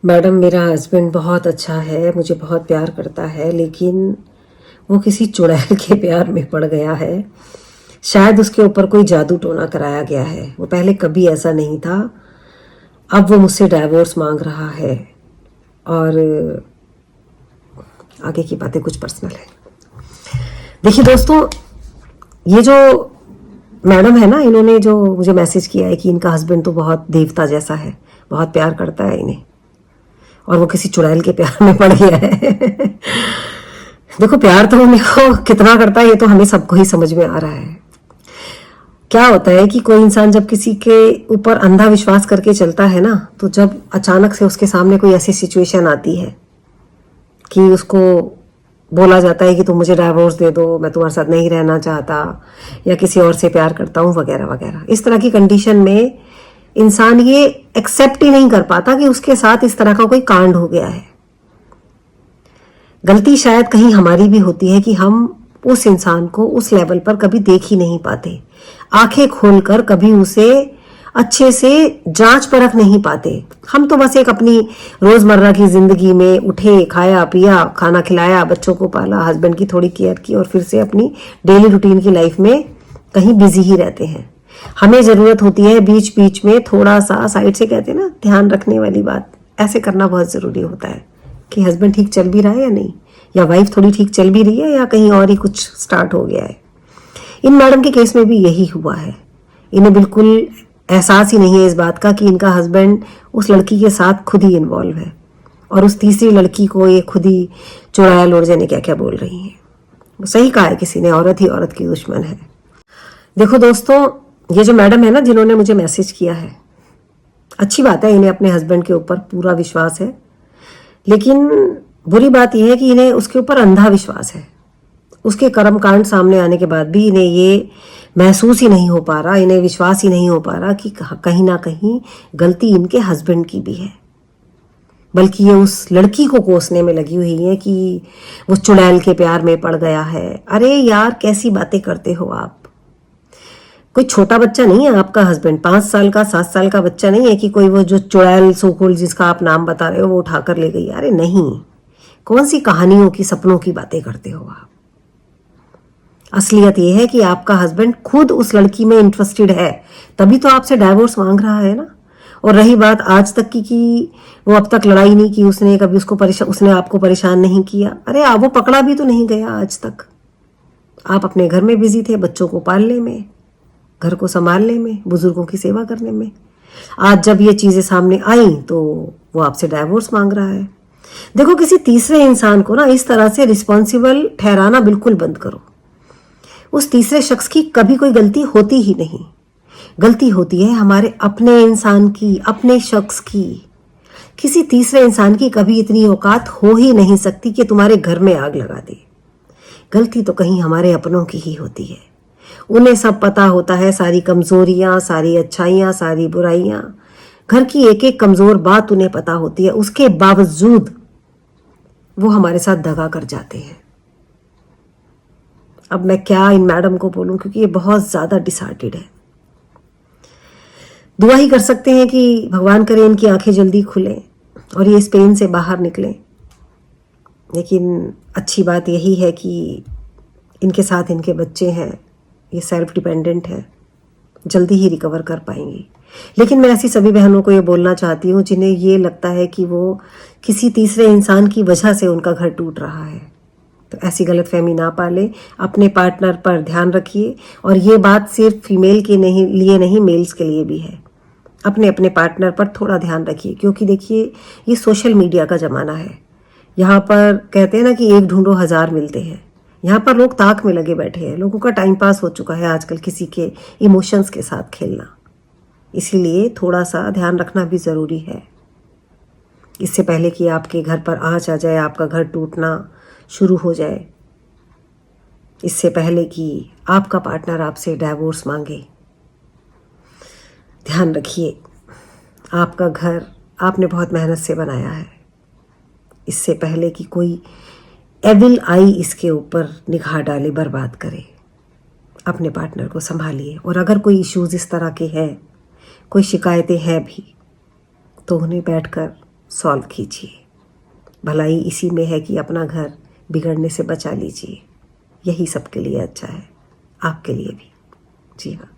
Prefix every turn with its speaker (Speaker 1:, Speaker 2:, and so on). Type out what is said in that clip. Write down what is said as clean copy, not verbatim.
Speaker 1: Madam, मेरा husband बहुत अच्छा है, मुझे बहुत प्यार करता है, लेकिन वो किसी चुड़ैल के प्यार में पड़ गया है। शायद उसके ऊपर कोई जादू टोना कराया गया है। वो पहले कभी ऐसा नहीं था। अब वो मुझसे डाइवोर्स मांग रहा है और आगे की बातें कुछ पर्सनल है। देखिए दोस्तों, ये जो मैडम है ना, इन्होंने जो मुझे मैसेज किया है कि इनका हस्बैंड तो बहुत देवता जैसा है, बहुत प्यार करता है इन्हें और वो किसी चुड़ैल के प्यार में पड़ गया है। देखो, प्यार तो उन्हें को कितना करता है ये तो हमें सबको ही समझ में आ रहा है। क्या होता है कि कोई इंसान जब किसी के ऊपर अंधा विश्वास करके चलता है ना, तो जब अचानक से उसके सामने कोई ऐसी सिचुएशन आती है कि उसको बोला जाता है कि तुम मुझे डाइवोर्स दे दो, मैं तुम्हारे साथ नहीं रहना चाहता या किसी और से प्यार करता हूँ वगैरह वगैरह, इस तरह की कंडीशन में इंसान ये एक्सेप्ट ही नहीं कर पाता कि उसके साथ इस तरह का कोई कांड हो गया है। गलती शायद कहीं हमारी भी होती है कि हम उस इंसान को उस लेवल पर कभी देख ही नहीं पाते, आंखें खोलकर कभी उसे अच्छे से जांच परख नहीं पाते। हम तो बस एक अपनी रोजमर्रा की जिंदगी में उठे, खाया पिया, खाना खिलाया, बच्चों को पाला, हस्बैंड की थोड़ी केयर की और फिर से अपनी डेली रूटीन की लाइफ में कहीं बिजी ही रहते हैं। हमें जरूरत होती है बीच बीच में थोड़ा सा साइड से, कहते हैं ना, ध्यान रखने वाली बात। ऐसे करना बहुत जरूरी होता है कि हस्बैंड ठीक चल भी रहा है या नहीं, या वाइफ थोड़ी ठीक चल भी रही है या कहीं और ही कुछ स्टार्ट हो गया है। इन मैडम के केस में भी यही हुआ है। इन्हें बिल्कुल एहसास ही नहीं है इस बात का कि इनका हस्बैंड उस लड़की के साथ खुद ही इन्वॉल्व है और उस तीसरी लड़की को ये खुद ही चुड़ैल और जाने क्या क्या बोल रही है। सही कहा है किसी ने, औरत ही औरत की दुश्मन है। देखो दोस्तों, ये जो मैडम है ना जिन्होंने मुझे मैसेज किया है, अच्छी बात है, इन्हें अपने हस्बैंड के ऊपर पूरा विश्वास है, लेकिन बुरी बात यह है कि इन्हें उसके ऊपर अंधा विश्वास है। उसके कर्मकांड सामने आने के बाद भी इन्हें ये महसूस ही नहीं हो पा रहा, इन्हें विश्वास ही नहीं हो पा रहा कि कहीं ना कहीं गलती इनके हस्बैंड की भी है, बल्कि ये उस लड़की को कोसने में लगी हुई है कि वो चुड़ैल के प्यार में पड़ गया है। अरे यार, कैसी बातें करते हो आप। कोई छोटा बच्चा नहीं है आपका हस्बैंड, 5 साल का 7 साल का बच्चा नहीं है कि कोई वो जो चुड़ैल सोकुल जिसका आप नाम बता रहे हो वो उठाकर ले गई। अरे नहीं, कौन सी कहानियों की, सपनों की बातें करते हो आप। असलियत यह है कि आपका हस्बैंड खुद उस लड़की में इंटरेस्टेड है, तभी तो आपसे डाइवोर्स मांग रहा है ना। और रही बात आज तक की कि वो अब तक लड़ाई नहीं की उसने, कभी उसको परेशान, उसने आपको परेशान नहीं किया। अरे आप, वो पकड़ा भी तो नहीं गया आज तक। आप अपने घर में बिजी थे, बच्चों को पालने में, घर को संभालने में, बुजुर्गों की सेवा करने में। आज जब ये चीजें सामने आई तो वो आपसे डाइवोर्स मांग रहा है। देखो, किसी तीसरे इंसान को ना इस तरह से रिस्पॉन्सिबल ठहराना बिल्कुल बंद करो। उस तीसरे शख्स की कभी कोई गलती होती ही नहीं। गलती होती है हमारे अपने इंसान की, अपने शख्स की। किसी तीसरे इंसान की कभी इतनी औकात हो ही नहीं सकती कि तुम्हारे घर में आग लगा दे। गलती तो कहीं हमारे अपनों की ही होती है। उन्हें सब पता होता है, सारी कमजोरियां, सारी अच्छाइयां, सारी बुराइयां, घर की एक एक कमजोर बात उन्हें पता होती है। उसके बावजूद वो हमारे साथ दगा कर जाते हैं। अब मैं क्या इन मैडम को बोलूं, क्योंकि ये बहुत ज्यादा डिसहार्टेड है। दुआ ही कर सकते हैं कि भगवान करे इनकी आंखें जल्दी खुलें और ये इस पेन से बाहर निकलें। लेकिन अच्छी बात यही है कि इनके साथ इनके बच्चे हैं, ये सेल्फ डिपेंडेंट है, जल्दी ही रिकवर कर पाएंगी। लेकिन मैं ऐसी सभी बहनों को ये बोलना चाहती हूँ जिन्हें ये लगता है कि वो किसी तीसरे इंसान की वजह से उनका घर टूट रहा है, तो ऐसी गलतफहमी ना पाले। अपने पार्टनर पर ध्यान रखिए, और ये बात सिर्फ फीमेल के लिए नहीं, मेल्स के लिए भी है। अपने अपने पार्टनर पर थोड़ा ध्यान रखिए, क्योंकि देखिए ये सोशल मीडिया का ज़माना है। यहाँ पर कहते हैं ना कि एक ढूंढो हजार मिलते हैं। यहाँ पर लोग ताक में लगे बैठे हैं। लोगों का टाइम पास हो चुका है आजकल किसी के इमोशंस के साथ खेलना। इसीलिए थोड़ा सा ध्यान रखना भी ज़रूरी है। इससे पहले कि आपके घर पर आँच आ जाए, आपका घर टूटना शुरू हो जाए, इससे पहले कि आपका पार्टनर आपसे डाइवोर्स मांगे, ध्यान रखिए आपका घर आपने बहुत मेहनत से बनाया है। इससे पहले कि कोई एविल आई इसके ऊपर निगाह डाले, बर्बाद करे, अपने पार्टनर को संभालिए। और अगर कोई इश्यूज इस तरह के हैं, कोई शिकायतें हैं भी, तो उन्हें बैठकर सॉल्व कीजिए। भलाई इसी में है कि अपना घर बिगड़ने से बचा लीजिए। यही सबके लिए अच्छा है, आपके लिए भी। जी हाँ।